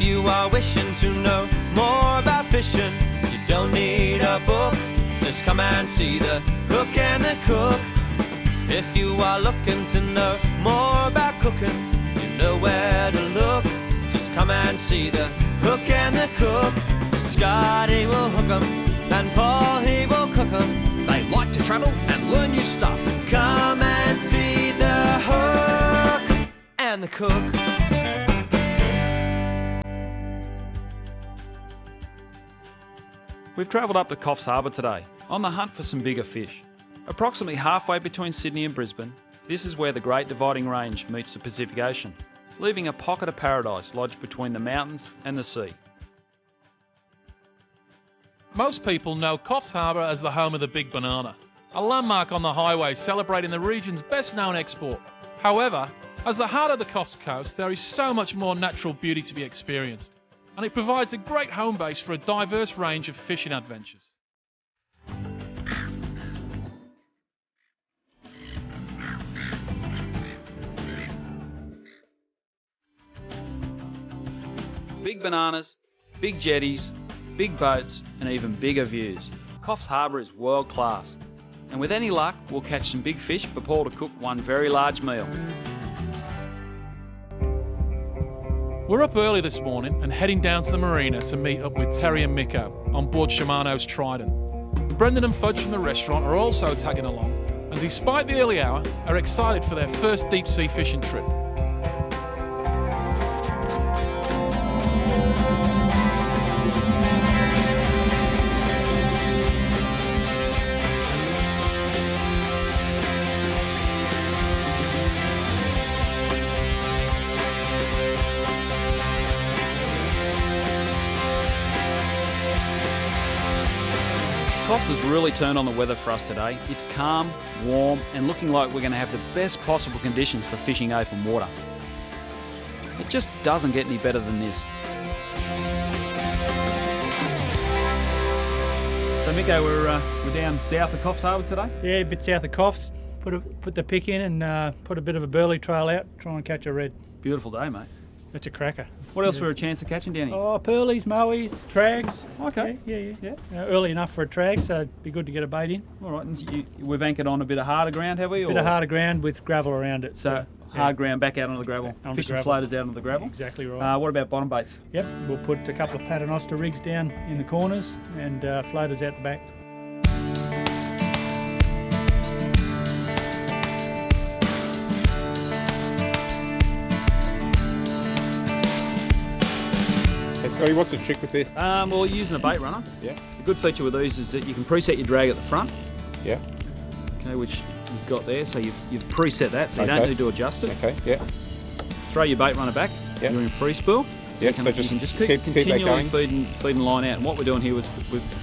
you are wishing to know more about fishing, you don't need a book, just come and see the Hook and the Cook. If you are looking to know more about cooking, you know where to look, just come and see the Hook and the Cook. Scotty will hook 'em, and Paul he will cook 'em. They like to travel and learn new stuff. Come and see the Hook and the Cook. We've travelled up to Coffs Harbour today, on the hunt for some bigger fish. Approximately halfway between Sydney and Brisbane, this is where the Great Dividing Range meets the Pacific Ocean, leaving a pocket of paradise lodged between the mountains and the sea. Most people know Coffs Harbour as the home of the Big Banana, a landmark on the highway celebrating the region's best known export. However, as the heart of the Coffs Coast, there is so much more natural beauty to be experienced, and it provides a great home base for a diverse range of fishing adventures. Big bananas, big jetties, big boats and even bigger views. Coffs Harbour is world class, and with any luck we'll catch some big fish for Paul to cook one very large meal. We're up early this morning and heading down to the marina to meet up with Terry and Miko on board Shimano's Trident. Brendan and Fudge from the restaurant are also tagging along, and despite the early hour, are excited for their first deep sea fishing trip. Coffs has really turned on the weather for us today. It's calm, warm and looking like we're going to have the best possible conditions for fishing open water. It just doesn't get any better than this. So Miko, we're down south of Coffs Harbour today? Yeah, a bit south of Coffs. Put the pick in and put a bit of a burley trail out, try and catch a red. Beautiful day, mate. That's a cracker. What else were a chance of catching down here? Oh, pearlies, mowies, trags. Okay. Yeah. Early enough for a trag, so it'd be good to get a bait in. All right, and we've anchored on a bit of harder ground, have we? A bit of harder ground with gravel around it. So hard ground back out onto the gravel, fishing floaters out onto the gravel. Exactly right. What about bottom baits? Yep, we'll put a couple of paternoster rigs down in the corners and floaters out the back. Hey Scotty, what's the trick with this? Well, using a bait runner. Yeah. The good feature with these is that you can preset your drag at the front. Yeah. Okay, which you've got there, so you've preset that, so you don't need to adjust it. Okay, yeah. Throw your bait runner back. Yeah. You're in free spool. Yeah, You can just keep that continually going. feeding line out. And what we're doing here is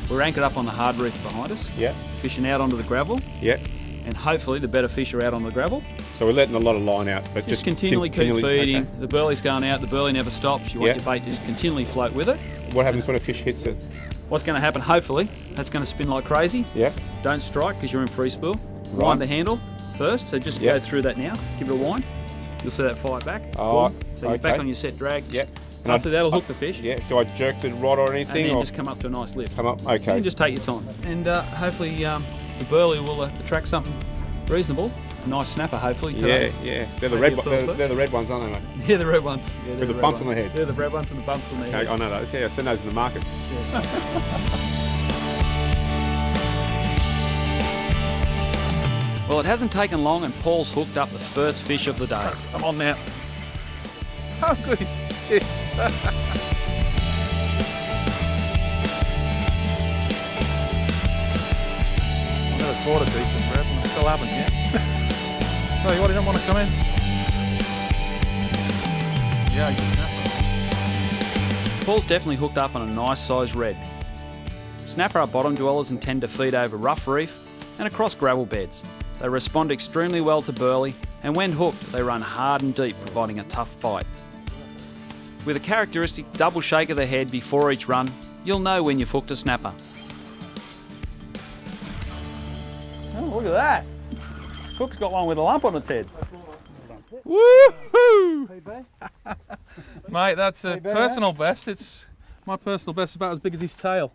we're anchored up on the hard reef behind us. Yeah. Fishing out onto the gravel. Yeah. And hopefully the better fish are out on the gravel. So we're letting a lot of line out, but Just continually keep feeding. Okay. The burley's going out, the burley never stops. You want your bait to just continually float with it. What happens when a fish hits it? What's going to happen, hopefully, that's going to spin like crazy. Yeah. Don't strike because you're in free spool. Right. Wind the handle first, so just go through that now. Give it a wind. You'll see that fire back. Oh, Boom. So you're back on your set drag. Yeah. And after that'll hook the fish. Yeah. Do I jerk the rod or anything? And then or just come up to a nice lift. come up? Okay. You can just take your time. And hopefully the burley will attract something reasonable. A nice snapper, hopefully. Today. Yeah. They're the Maybe red. a pearl They're the red ones, aren't they, mate? Yeah, the red ones. Yeah, With the bumps on the head. They're the red ones with the bumps on the head. I know those. Yeah, I've seen those in the markets. Well, it hasn't taken long and Paul's hooked up the first fish of the day. Come on now. How good is this? I never caught a decent red and I still haven't yet. Tell you what, you don't want to come in? Yeah, you can snap it. Paul's definitely hooked up on a nice sized red. Snapper are bottom dwellers and tend to feed over rough reef and across gravel beds. They respond extremely well to burley, and when hooked, they run hard and deep, providing a tough fight. With a characteristic double shake of the head before each run, you'll know when you've hooked a snapper. Oh, look at that. Cook's got one with a lump on its head. Woohoo! Mate, that's a personal best. It's my personal best, about as big as his tail.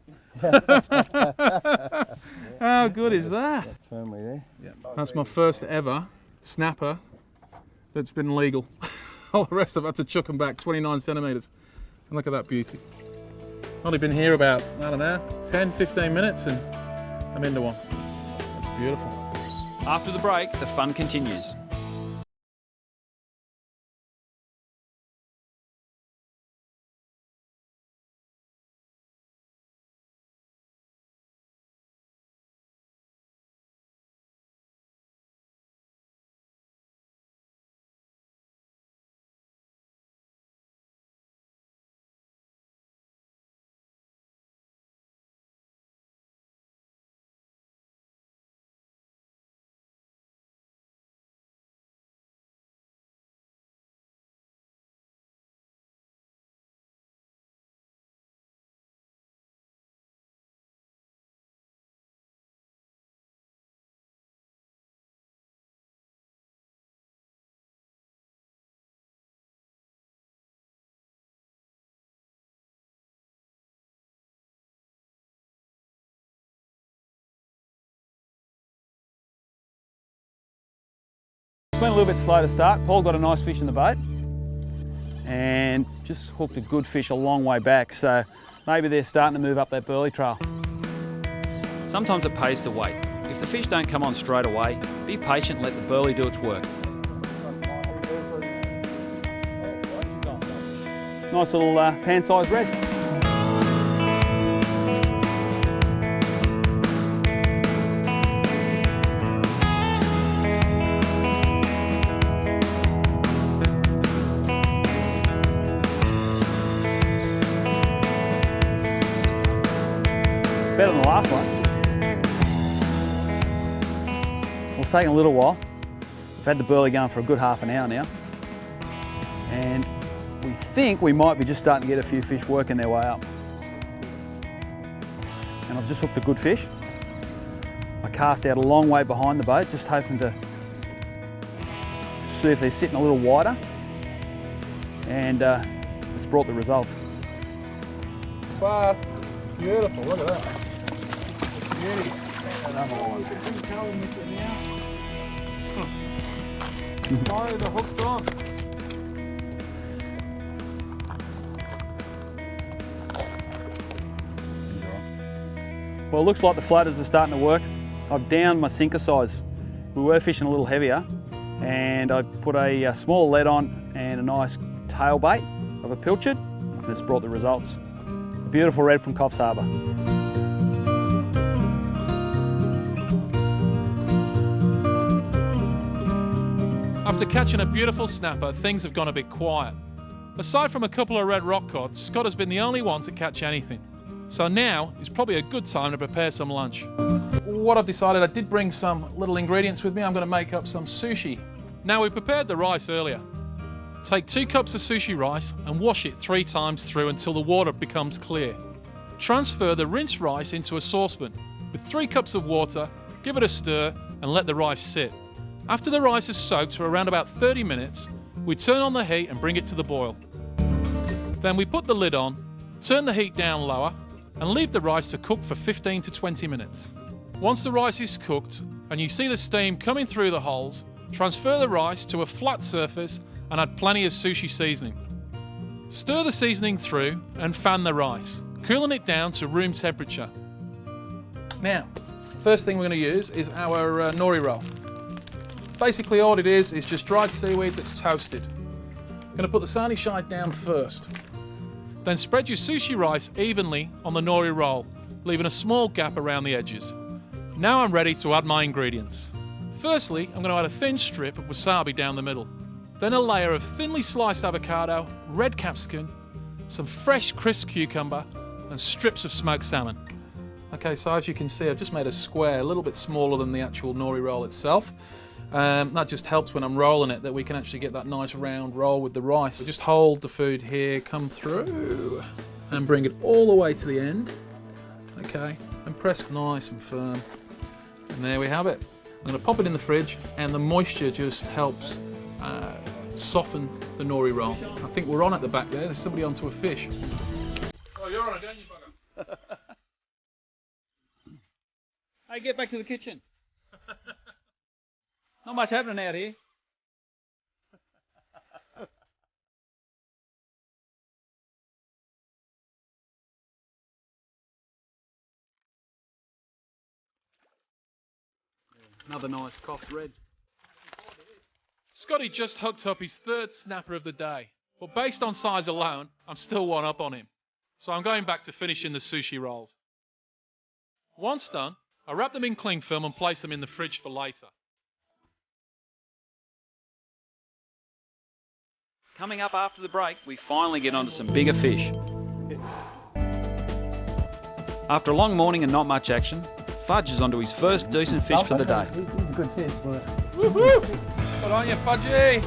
How good is that? Firmly there. Yeah. That's my first ever snapper that's been legal. All the rest of it, I had to chuck them back 29 centimetres. And look at that beauty. Only been here about, I don't know, 10, 15 minutes and I'm into one. That's beautiful. After the break, the fun continues. Went a little bit slow to start. Paul got a nice fish in the boat and just hooked a good fish a long way back, so maybe they're starting to move up that burley trail. Sometimes it pays to wait. If the fish don't come on straight away, be patient and let the burley do its work. Nice little pan-sized red. Better than the last one. It's taken a little while. We've had the burley going for a good half an hour now. And we think we might be just starting to get a few fish working their way up. And I've just hooked a good fish. I cast out a long way behind the boat, just hoping to see if they're sitting a little wider. And it's brought the results. Wow, beautiful, look at that. Beauty. Oh, the hook's on. Well, it looks like the floaters are starting to work. I've downed my sinker size. We were fishing a little heavier, and I put a small lead on and a nice tail bait of a pilchard, and it's brought the results. A beautiful red from Coffs Harbour. After catching a beautiful snapper, things have gone a bit quiet. Aside from a couple of red rock cod, Scott has been the only one to catch anything. So now is probably a good time to prepare some lunch. What I've decided, I did bring some little ingredients with me. I'm going to make up some sushi. Now, we prepared the rice earlier. Take 2 cups of sushi rice and wash it 3 times through until the water becomes clear. Transfer the rinsed rice into a saucepan with 3 cups of water, give it a stir and let the rice sit. After the rice is soaked for around about 30 minutes, we turn on the heat and bring it to the boil. Then we put the lid on, turn the heat down lower and leave the rice to cook for 15 to 20 minutes. Once the rice is cooked and you see the steam coming through the holes, transfer the rice to a flat surface and add plenty of sushi seasoning. Stir the seasoning through and fan the rice, cooling it down to room temperature. Now, first thing we're going to use is our nori roll. Basically all it is just dried seaweed that's toasted. I'm going to put the sarnie shide down first. Then spread your sushi rice evenly on the nori roll, leaving a small gap around the edges. Now I'm ready to add my ingredients. Firstly, I'm going to add a thin strip of wasabi down the middle. Then a layer of thinly sliced avocado, red capsicum, some fresh crisp cucumber, and strips of smoked salmon. Okay, so as you can see, I've just made a square, a little bit smaller than the actual nori roll itself. That just helps when I'm rolling it, that we can actually get that nice round roll with the rice. So just hold the food here, come through, and bring it all the way to the end. Okay, and press nice and firm. And there we have it. I'm going to pop it in the fridge, and the moisture just helps soften the nori roll. I think we're on at the back there. There's somebody onto a fish. Oh, you're on again, you bugger. Hey, get back to the kitchen. Not much happening out here. Another nice Coffs red. Scotty just hooked up his third snapper of the day, but based on size alone, I'm still one up on him. So I'm going back to finishing the sushi rolls. Once done, I wrap them in cling film and place them in the fridge for later. Coming up after the break, we finally get onto some bigger fish. After a long morning and not much action, Fudge is onto his first decent fish for the day. He's a good fish, but... Woohoo! Good on you, Fudgy!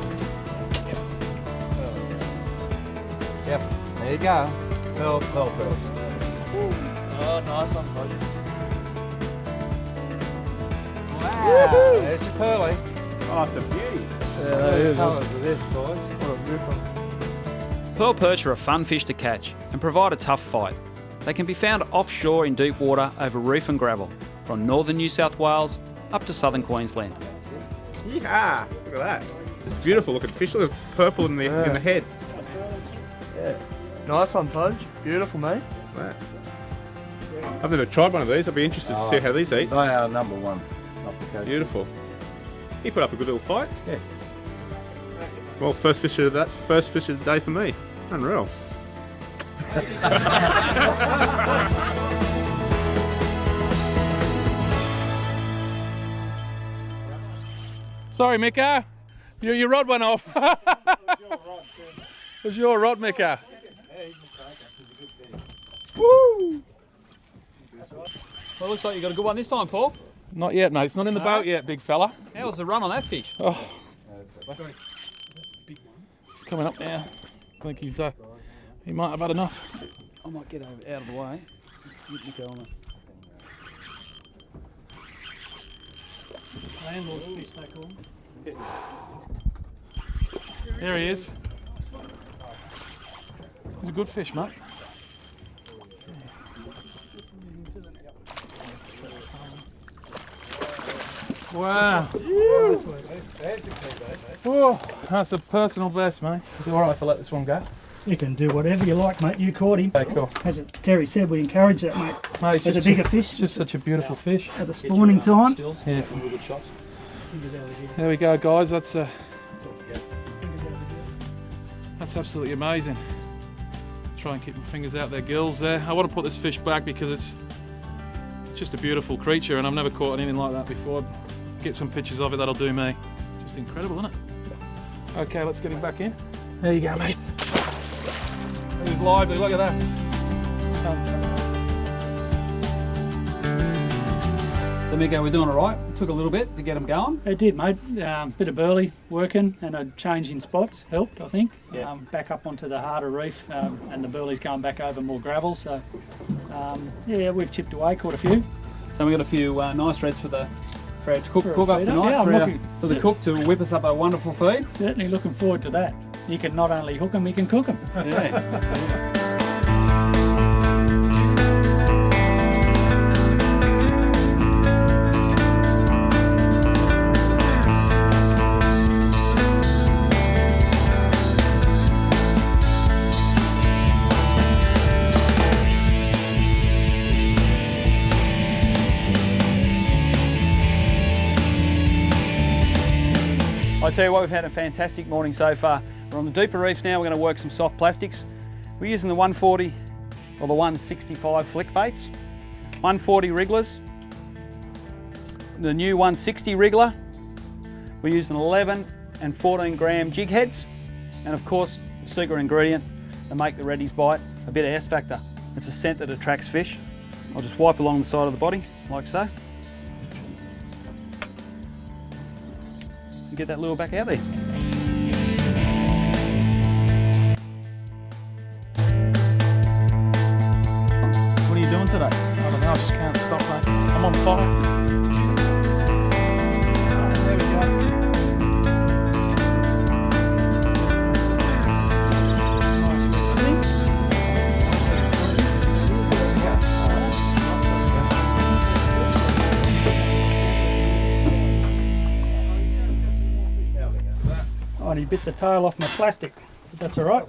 Yep, there you go. Pearl. Oh, nice one, Fudge. Wow, there's your pearly. Oh, it's a beauty. The colours of this, boys. What a beautiful. Pearl perch are a fun fish to catch and provide a tough fight. They can be found offshore in deep water over reef and gravel, from northern New South Wales up to southern Queensland. Yeah, look at that. It's beautiful looking fish. Look at purple in the head. Yeah. Nice one, Fudge. Beautiful, mate. Right. I've never tried one of these. I'd be interested to see how these eat. They are number one off the coast. Beautiful. He put up a good little fight. Yeah. Well, first fish of the day for me. Unreal. Sorry, Mika. Your rod went off. It was your rod, Mika. Woo! Well, looks like you got a good one this time, Paul. Not yet, mate. It's not in the boat yet, big fella. How was the run on that fish? Oh. He's coming up now. I think he might have had enough. I might get out of the way. There he is. He's a good fish, mate. Wow. Oh, that's a personal best, mate. Is it alright if I let this one go? You can do whatever you like, mate. You caught him. Okay, cool. As Terry said, we encourage that, mate. Mate, it's As a just bigger fish. Just such a beautiful fish. At the spawning time. Yeah. There we go, guys. That's absolutely amazing. Try and keep my fingers out their gills there. I want to put this fish back because it's just a beautiful creature, and I've never caught anything like that before. Get some pictures of it, that'll do me. Just incredible, isn't it? Okay, let's get him back in. There you go, mate. He's lively, look at that. Fantastic. So, Miko, we're doing all right. It took a little bit to get them going. It did, mate. Bit of burley working and a change in spots helped, I think. Yeah. Back up onto the harder reef and the burley's going back over more gravel. So, yeah, we've chipped away, caught a few. So we've got a few nice reds for our cook up feeder. tonight, Yeah, for the cook to whip us up a wonderful feed. Certainly looking forward to that. You can not only hook them, you can cook them. Yeah. I tell you what, we've had a fantastic morning so far. We're on the deeper reefs now. We're going to work some soft plastics. We're using the 140 or the 165 flick baits, 140 wrigglers, the new 160 wriggler. We're using 11 and 14 gram jig heads, and of course, the secret ingredient to make the reddies bite, a bit of S factor. It's a scent that attracts fish. I'll just wipe along the side of the body, like so. Get that lure back out there. What are you doing today? I don't know, I just can't stop, mate. I'm on fire. There we go. bit the tail off my plastic. If that's all right.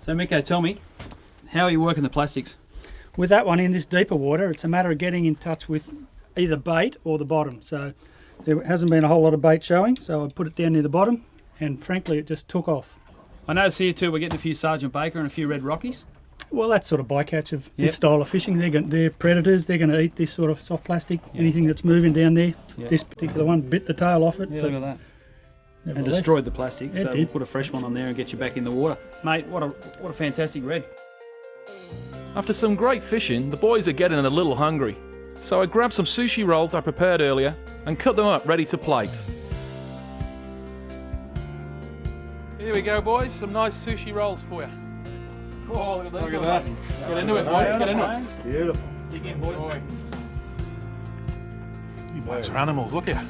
So Miko, tell me, how are you working the plastics? With that one in this deeper water, it's a matter of getting in touch with either bait or the bottom. So there hasn't been a whole lot of bait showing, so I put it down near the bottom, and frankly it just took off. I notice here too we're getting a few Sergeant Baker and a few Red Rockies. Well, that's sort of bycatch of this style of fishing. They're predators. They're going to eat this sort of soft plastic, anything that's moving down there. This particular one bit the tail off it. Yeah, look at that. And destroyed the plastic, so we'll put a fresh one on there and get you back in the water. Mate, what a fantastic red. After some great fishing, the boys are getting a little hungry. So I grabbed some sushi rolls I prepared earlier and cut them up ready to plate. Here we go, boys, some nice sushi rolls for you. Oh, look at that. Get into it, boys, get into it. Beautiful. Dig in, boys. You blokes are animals, look here.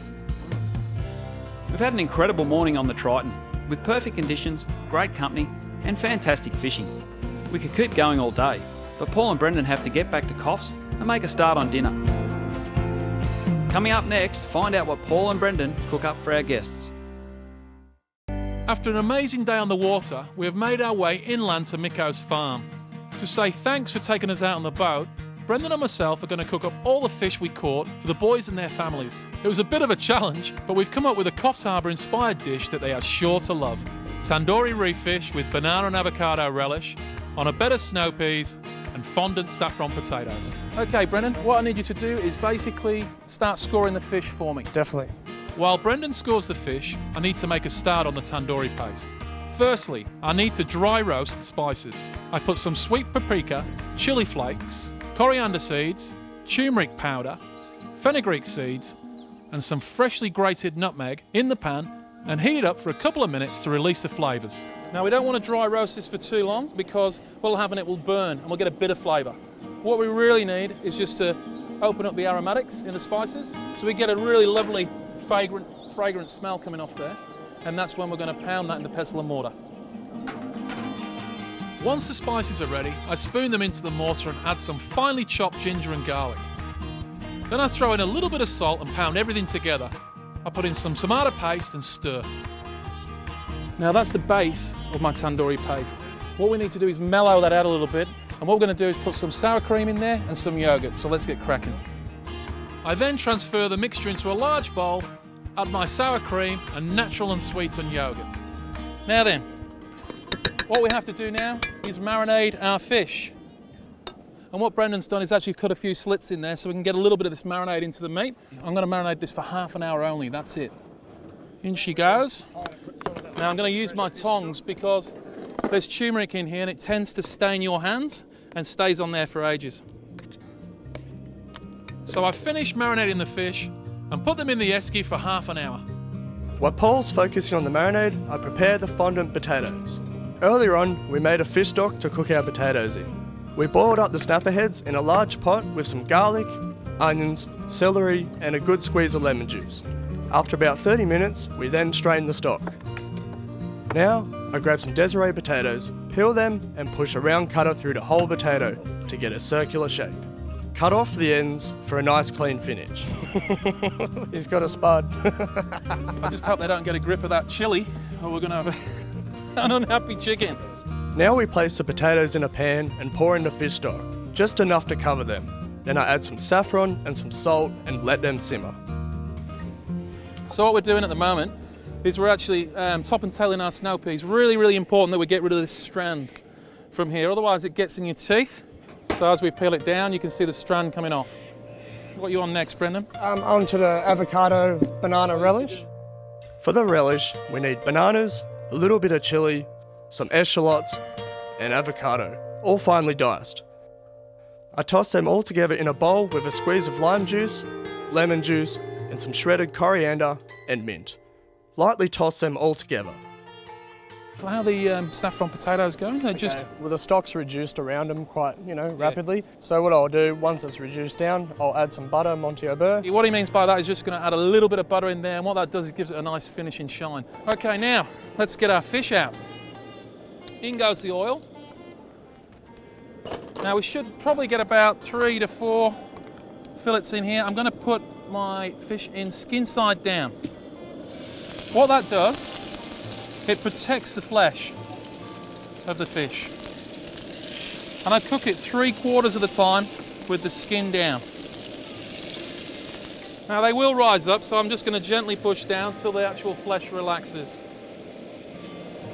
We've had an incredible morning on the Triton, with perfect conditions, great company, and fantastic fishing. We could keep going all day, but Paul and Brendan have to get back to Coffs and make a start on dinner. Coming up next, find out what Paul and Brendan cook up for our guests. After an amazing day on the water, we have made our way inland to Miko's farm. To say thanks for taking us out on the boat, Brendan and myself are going to cook up all the fish we caught for the boys and their families. It was a bit of a challenge, but we've come up with a Coffs Harbour inspired dish that they are sure to love. Tandoori reef fish with banana and avocado relish on a bed of snow peas and fondant saffron potatoes. Okay, Brendan, what I need you to do is basically start scoring the fish for me. Definitely. While Brendan scores the fish, I need to make a start on the tandoori paste. Firstly, I need to dry roast the spices. I put some sweet paprika, chili flakes, coriander seeds, turmeric powder, fenugreek seeds, and some freshly grated nutmeg in the pan and heat it up for a couple of minutes to release the flavours. Now we don't want to dry roast this for too long because what will happen, it will burn and we'll get a bit of flavour. What we really need is just to open up the aromatics in the spices so we get a really lovely fragrant smell coming off there, and that's when we're going to pound that in the pestle and mortar. Once the spices are ready, I spoon them into the mortar and add some finely chopped ginger and garlic. Then I throw in a little bit of salt and pound everything together. I put in some tomato paste and stir. Now that's the base of my tandoori paste. What we need to do is mellow that out a little bit, and what we're going to do is put some sour cream in there and some yogurt, so let's get cracking. I then transfer the mixture into a large bowl, add my sour cream and natural and sweetened yogurt. Now then, what we have to do now is marinate our fish. And what Brendan's done is actually cut a few slits in there so we can get a little bit of this marinade into the meat. I'm going to marinate this for half an hour only, that's it. In she goes. Now I'm going to use my tongs because there's turmeric in here and it tends to stain your hands and stays on there for ages. So I finished marinating the fish and put them in the esky for half an hour. While Paul's focusing on the marinade, I prepared the fondant potatoes. Earlier on, we made a fish stock to cook our potatoes in. We boiled up the snapper heads in a large pot with some garlic, onions, celery and a good squeeze of lemon juice. After about 30 minutes, we then strained the stock. Now, I grab some Desiree potatoes, peel them and push a round cutter through the whole potato to get a circular shape. Cut off the ends for a nice clean finish. He's got a spud. I just hope they don't get a grip of that chilli or we're going to have an unhappy chicken. Now we place the potatoes in a pan and pour in the fish stock, just enough to cover them. Then I add some saffron and some salt and let them simmer. So what we're doing at the moment is we're actually top and tailing our snow peas. Really, really important that we get rid of this strand from here, otherwise it gets in your teeth. So as we peel it down, you can see the strand coming off. What are you on next, Brendan? On to the avocado banana relish. For the relish, we need bananas, a little bit of chili, some eschalots, and avocado, all finely diced. I toss them all together in a bowl with a squeeze of lime juice, lemon juice, and some shredded coriander and mint. Lightly toss them all together. How are the saffron potatoes going? They're just... Well, the stock's reduced around them quite, rapidly. So what I'll do, once it's reduced down, I'll add some butter, Monty au beurre. What he means by that is just going to add a little bit of butter in there, and what that does is gives it a nice finish and shine. Okay, now, let's get our fish out. In goes the oil. Now we should probably get about 3 to 4 fillets in here. I'm going to put my fish in skin side down. What that does, it protects the flesh of the fish. And I cook it 3/4 of the time with the skin down. Now they will rise up, so I'm just going to gently push down till the actual flesh relaxes.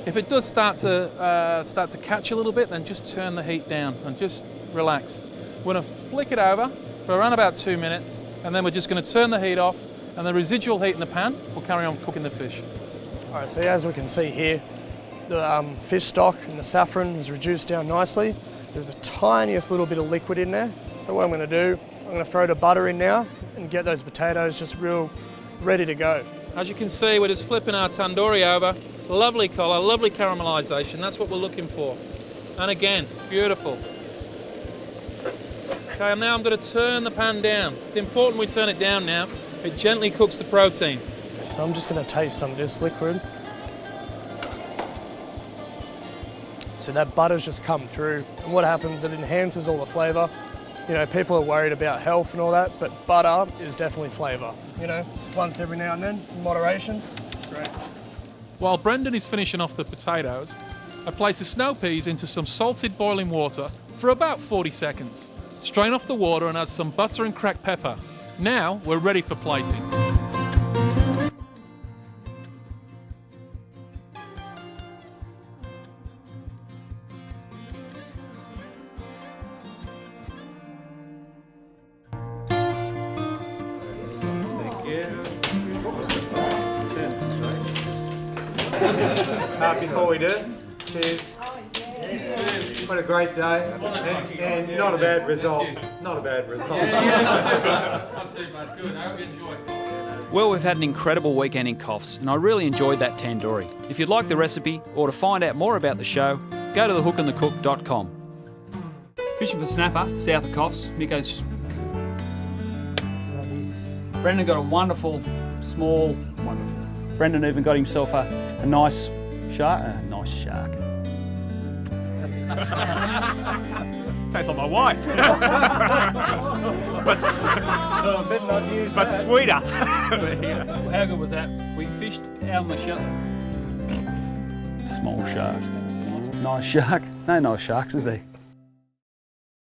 If it does start to catch a little bit, then just turn the heat down and just relax. We're going to flick it over for around about 2 minutes, and then we're just going to turn the heat off, and the residual heat in the pan will carry on cooking the fish. All right, so as we can see here, the fish stock and the saffron is reduced down nicely. There's the tiniest little bit of liquid in there. So what I'm going to do, I'm going to throw the butter in now and get those potatoes just real ready to go. As you can see, we're just flipping our tandoori over. Lovely colour, lovely caramelisation. That's what we're looking for. And again, beautiful. Okay, and now I'm going to turn the pan down. It's important we turn it down now. It gently cooks the protein. So I'm just going to taste some of this liquid. So that butter's just come through, and what happens, it enhances all the flavour. You know, people are worried about health and all that, but butter is definitely flavour. You know, once every now and then, in moderation. Great. While Brendan is finishing off the potatoes, I place the snow peas into some salted boiling water for about 40 seconds. Strain off the water and add some butter and cracked pepper. Now we're ready for plating. Before we do, cheers. What a great day, and not a bad result. Not a bad result. Not too bad. Good. I hope you enjoy. Well, we've had an incredible weekend in Coffs, and I really enjoyed that tandoori. If you'd like the recipe or to find out more about the show, go to TheHookandThecook.com. Fishing for snapper, south of Coffs. Miko's... Brendan got a wonderful. Brendan even got himself a nice shark. Tastes like my wife. but sweeter. How good was that? We fished out on the shark. Small shark. Nice shark. No nice sharks, is there?